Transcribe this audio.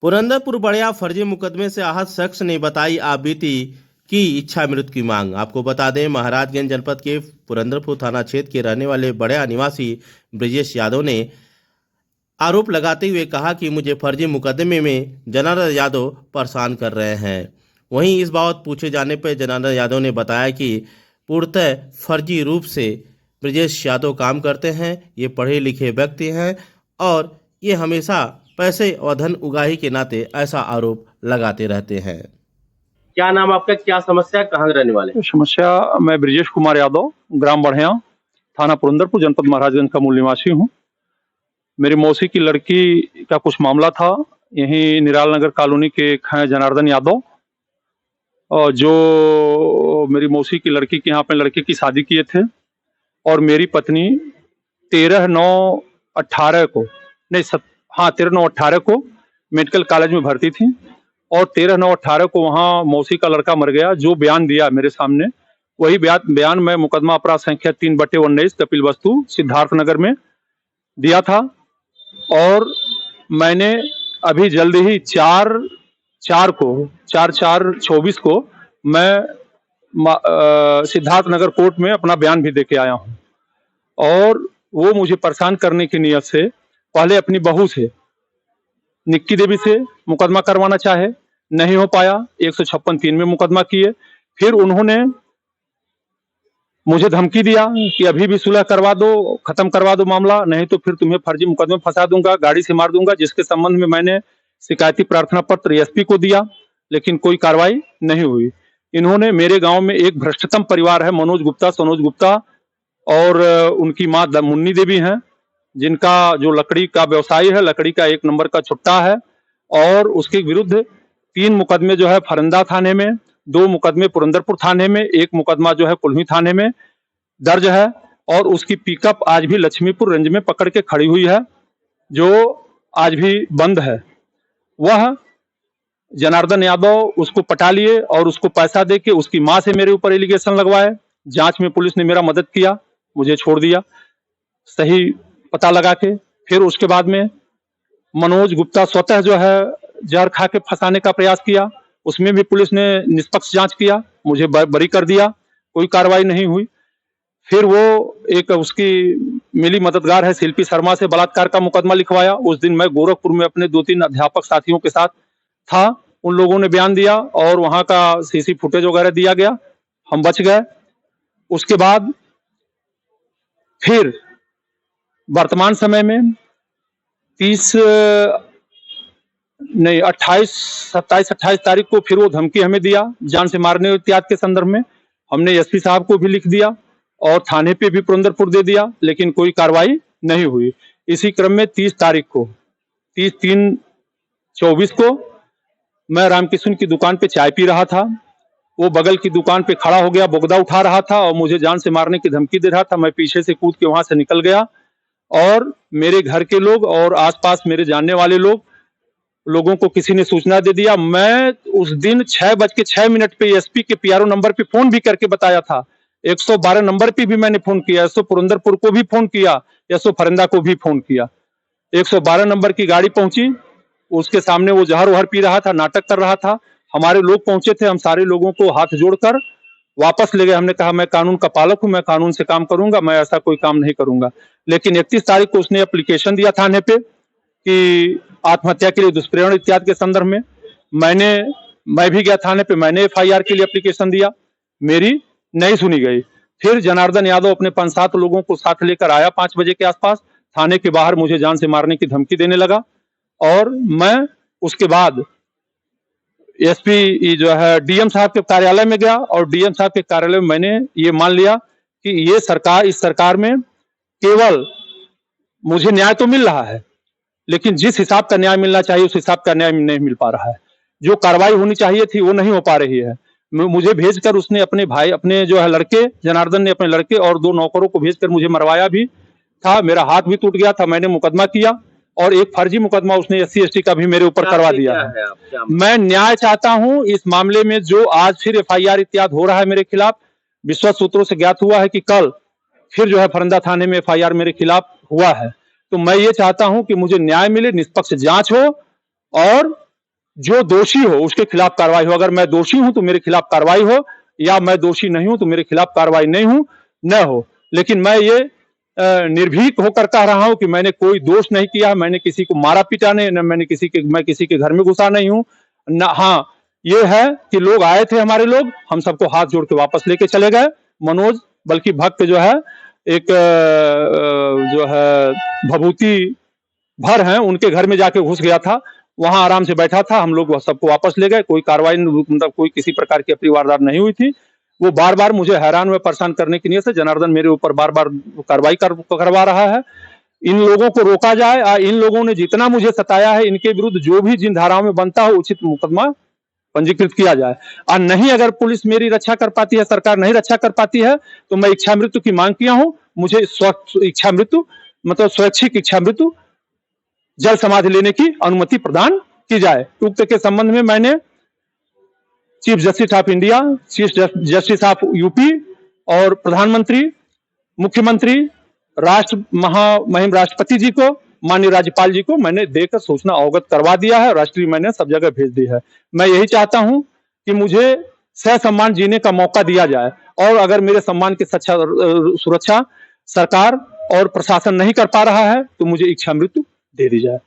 पुरंदरपुर बड़िया फर्जी मुकदमे से आहत शख्स ने बताई आप बीती की इच्छा मृत्यु की मांग। आपको बता दें, महाराजगंज जनपद के पुरंदरपुर थाना क्षेत्र के रहने वाले बड़िया निवासी ब्रजेश यादव ने आरोप लगाते हुए कहा कि मुझे फर्जी मुकदमे में जनार्दन यादव परेशान कर रहे हैं। वहीं इस बाबत पूछे जाने पर जनार्दन यादव ने बताया कि पूर्णतः फर्जी रूप से ब्रजेश यादव काम करते हैं। ये पढ़े लिखे व्यक्ति हैं और ये हमेशा पैसे और धन उगाही के नाते ऐसा आरोप लगाते रहते हैं। क्या नाम आपका, क्या समस्या, कहाँ रहने वाले? समस्या, मैं ब्रजेश कुमार यादव, ग्राम बढ़िया, थाना पुरंदरपुर, जनपद महाराजगंज का मूल निवासी हूँ। मेरी मौसी की लड़की का कुछ मामला था। यहीं निराल नगर कॉलोनी के एक हैं जनार्दन यादव, और जो मेरी मौसी की लड़की के यहाँ अपने लड़के की शादी किए थे, और मेरी पत्नी 13/9/18 को नहीं 13/9/18 को मेडिकल कॉलेज में भर्ती थी, और 13/9/18 को वहाँ मौसी का लड़का मर गया। जो बयान दिया मेरे सामने, वही बयान मैं मुकदमा अपराध संख्या 3/19 कपिल वस्तु सिद्धार्थ नगर में दिया था। और मैंने अभी जल्द ही 4/4/24 को मैं सिद्धार्थ नगर कोर्ट में अपना बयान भी देके आया हूँ। और वो मुझे परेशान करने की नियत से पहले अपनी बहू से, निक्की देवी से मुकदमा करवाना चाहे, नहीं हो पाया। 156(3) में मुकदमा किए। फिर उन्होंने मुझे धमकी दिया कि अभी भी सुलह करवा दो, खत्म करवा दो मामला, नहीं तो फिर तुम्हें फर्जी मुकदमे में फंसा दूंगा, गाड़ी से मार दूंगा। जिसके संबंध में मैंने शिकायती प्रार्थना पत्र एसपी को दिया, लेकिन कोई कार्रवाई नहीं हुई। इन्होंने मेरे गांव में एक भ्रष्टतम परिवार है, मनोज गुप्ता, और उनकी माँ मुन्नी देवी हैं, जिनका जो लकड़ी का व्यवसाय है, लकड़ी का 1 नंबर का छुट्टा है। और उसके विरुद्ध 3 मुकदमे जो है फरंदा थाने में, 2 मुकदमे पुरंदरपुर थाने में, 1 मुकदमा जो है कुल्मी थाने में दर्ज है। और उसकी पिकअप आज भी लक्ष्मीपुर रेंज में पकड़ के खड़ी हुई है, जो आज भी बंद है। वह जनार्दन यादव उसको पटा लिए और उसको पैसा देके उसकी माँ से मेरे ऊपर एलिगेशन लगवाए। जांच में पुलिस ने मेरा मदद किया, मुझे छोड़ दिया सही पता लगा के। फिर उसके बाद में मनोज गुप्ता स्वतः जो है जहर खा के फंसाने का प्रयास किया, उसमें भी पुलिस ने निष्पक्ष जांच किया, मुझे बरी कर दिया, कोई कार्रवाई नहीं हुई। फिर वो एक उसकी मिली मददगार है शिल्पी शर्मा से बलात्कार का मुकदमा लिखवाया। उस दिन मैं गोरखपुर में अपने 2-3 अध्यापक साथियों के साथ था, उन लोगों ने बयान दिया और वहां का सीसी फुटेज वगैरह दिया गया, हम बच गए। उसके बाद फिर वर्तमान समय में 27-28 तारीख को फिर वो धमकी हमें दिया, जान से मारने इत्यादि के संदर्भ में। हमने एसपी साहब को भी लिख दिया और थाने पे भी पुरंदरपुर दे दिया, लेकिन कोई कार्रवाई नहीं हुई। इसी क्रम में 30 तारीख को 30/3/24 को मैं रामकिशन की दुकान पे चाय पी रहा था। वो बगल की दुकान पे खड़ा हो गया, बोगदा उठा रहा था और मुझे जान से मारने की धमकी दे रहा था। मैं पीछे से कूद के वहां से निकल गया, और मेरे घर के लोग और आसपास मेरे जानने वाले लोगों को किसी ने सूचना दे दिया। मैं उस दिन 6:06 पे एसपी के पीआरओ नंबर पे फोन भी करके बताया था। 112 नंबर पे भी मैंने फोन किया, 100 पुरंदरपुर को भी फोन किया, 100 फरंदा को भी फोन किया। 112 नंबर की गाड़ी पहुंची, उसके सामने वो जहर वहर पी रहा था, नाटक कर रहा था। हमारे लोग पहुंचे थे, हम सारे लोगों को हाथ जोड़कर वापस ले गए। हमने कहा मैं कानून का पालक हूं, मैं कानून से काम करूंगा, मैं ऐसा कोई काम नहीं करूंगा। लेकिन 31 तारीख को उसने एप्लीकेशन दिया थाने पे कि आत्महत्या के लिए दुष्प्रेरण इत्यादि के संदर्भ में। मैं भी गया थाने पे, मैंने एफआईआर के लिए एप्लीकेशन दिया, मेरी नहीं सुनी गई। फिर जनार्दन यादव अपने 5-7 लोगों को साथ लेकर आया 5 बजे के आसपास, थाने के बाहर मुझे जान से मारने की धमकी देने लगा। और मैं उसके बाद एसपी जो है डीएम साहब के कार्यालय में गया, और डीएम साहब के कार्यालय में मैंने ये मान लिया कि ये सरकार, इस सरकार में केवल मुझे न्याय तो मिल रहा है, लेकिन जिस हिसाब का न्याय मिलना चाहिए उस हिसाब का न्याय नहीं मिल पा रहा है। जो कार्रवाई होनी चाहिए थी वो नहीं हो पा रही है। मुझे भेजकर उसने अपने भाई, अपने जो है लड़के, जनार्दन ने अपने लड़के और 2 नौकरों को भेजकर मुझे मरवाया भी था। मेरा हाथ भी टूट गया था, मैंने मुकदमा किया, और एक फर्जी मुकदमा उसने SC/ST का भी मेरे ऊपर करवा दिया है। मैं न्याय चाहता हूं इस मामले में। जो आज फिर एफआईआर इत्यादि हो रहा है मेरे खिलाफ, विश्वस्त सूत्रों से ज्ञात हुआ है कि कल फिर जो है फरंदा थाने में एफआईआर मेरे खिलाफ हुआ है। तो मैं ये चाहता हूं कि मुझे न्याय मिले, निष्पक्ष जांच हो, और जो दोषी हो उसके खिलाफ कार्रवाई हो। अगर मैं दोषी हूं तो मेरे खिलाफ कार्रवाई हो, या मैं दोषी नहीं हूं तो मेरे खिलाफ कार्रवाई नहीं न हो। लेकिन मैं ये निर्भीक होकर कह रहा हूं कि मैंने कोई दोष नहीं किया, मैंने किसी को मारा पीटा नहीं, न मैंने मैं किसी के घर में घुसा नहीं हूं न। हाँ, ये है कि लोग आए थे, हमारे लोग, हम सबको हाथ जोड़ के वापस लेके चले गए। मनोज बल्कि भक्त जो है, एक जो है भभूति भर हैं, उनके घर में जाके घुस गया था, वहां आराम से बैठा था, हम लोग सबको वापस ले गए। कोई कार्रवाई, मतलब कोई किसी प्रकार की अप्रिय वारदात नहीं हुई थी। वो बार बार मुझे हैरान व परेशान करने की नीयत से जनार्दन मेरे ऊपर बार बार कार्रवाई करवा रहा है। इन लोगों को रोका जाए। इन लोगों ने जितना मुझे सताया है, इनके विरुद्ध जो भी जिन धाराओं में बनता हो उचित मुकदमा पंजीकृत किया जाए। और नहीं, अगर पुलिस मेरी रक्षा कर पाती है, सरकार नहीं रक्षा कर पाती है, तो मैं इच्छा मृत्यु की मांग किया हूं। मुझे इच्छा मृत्यु, मतलब स्वैच्छिक इच्छा मृत्यु, जल समाधि लेने की अनुमति प्रदान की जाए। उक्त के संबंध में मैंने chief justice of India, chief justice of UP और प्रधानमंत्री, मुख्यमंत्री, महामहिम राष्ट्रपति जी को, माननीय राज्यपाल जी को मैंने देकर सूचना अवगत करवा दिया है। राष्ट्रीय मैंने सब जगह भेज दी है। मैं यही चाहता हूं कि मुझे ससम्मान जीने का मौका दिया जाए, और अगर मेरे सम्मान की सुरक्षा सरकार और प्रशासन नहीं कर पा रहा है तो मुझे इच्छा मृत्यु दे दी जाए।